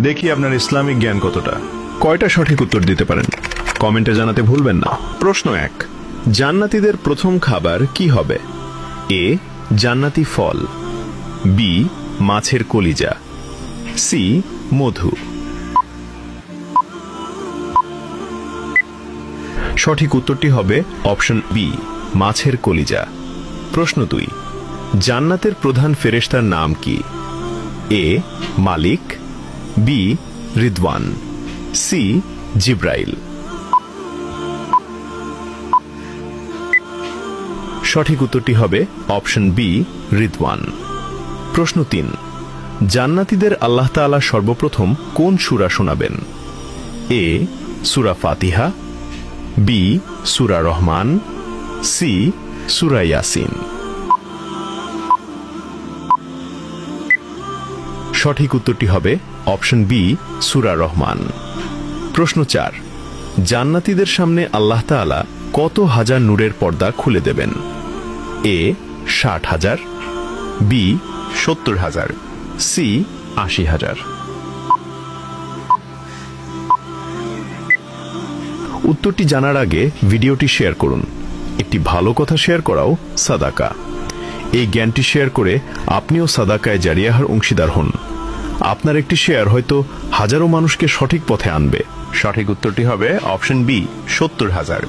দেখি আপনার ইসলামিক জ্ঞান কতটা। কয়টা সঠিক উত্তর দিতে পারেন কমেন্টে জানাতে ভুলবেন না। প্রশ্ন 1, জান্নাতীদের প্রথম খাবার কি হবে? এ, জান্নাতি ফল, বি, মাছের কলিজা, সি, মধু। সঠিক উত্তরটি হবে অপশন বি, মাছের কলিজা। প্রশ্ন 2, জান্নাতের প্রধান ফেরেশতার নাম কি? এ, মালিক, বি, রিদওয়ান, সি, জিব্রাইল। সঠিক উত্তরটি হবে অপশন বি, রিদওয়ান। প্রশ্ন 3, জান্নাতীদের আল্লাহ তাআলা সর্বপ্রথম কোন সূরা শোনাবেন? এ, সূরা ফাতিহা, বি, সূরা রহমান, সি, সূরা ইয়াসিন। সঠিক উত্তরটি হবে অপশন বি, সূরা রহমান। প্রশ্ন 4, জান্নাতীদের সামনে আল্লাহ তাআলা কত হাজার নূরের পর্দা খুলে দেবেন? এ, 60,000, বি, 70,000, সি, 80,000। উত্তরটি জানার আগে ভিডিওটি শেয়ার করুন। একটি ভালো কথা শেয়ার করাও সাদাকা। এই জ্ঞানটি শেয়ার করে আপনিও সাদাকায়ে জারিয়াহর অংশীদার হন। আপনার একটি শেয়ার হয়তো হাজারো মানুষকে সঠিক পথে আনবে। সঠিক উত্তরটি হবে অপশন বি, 70,000।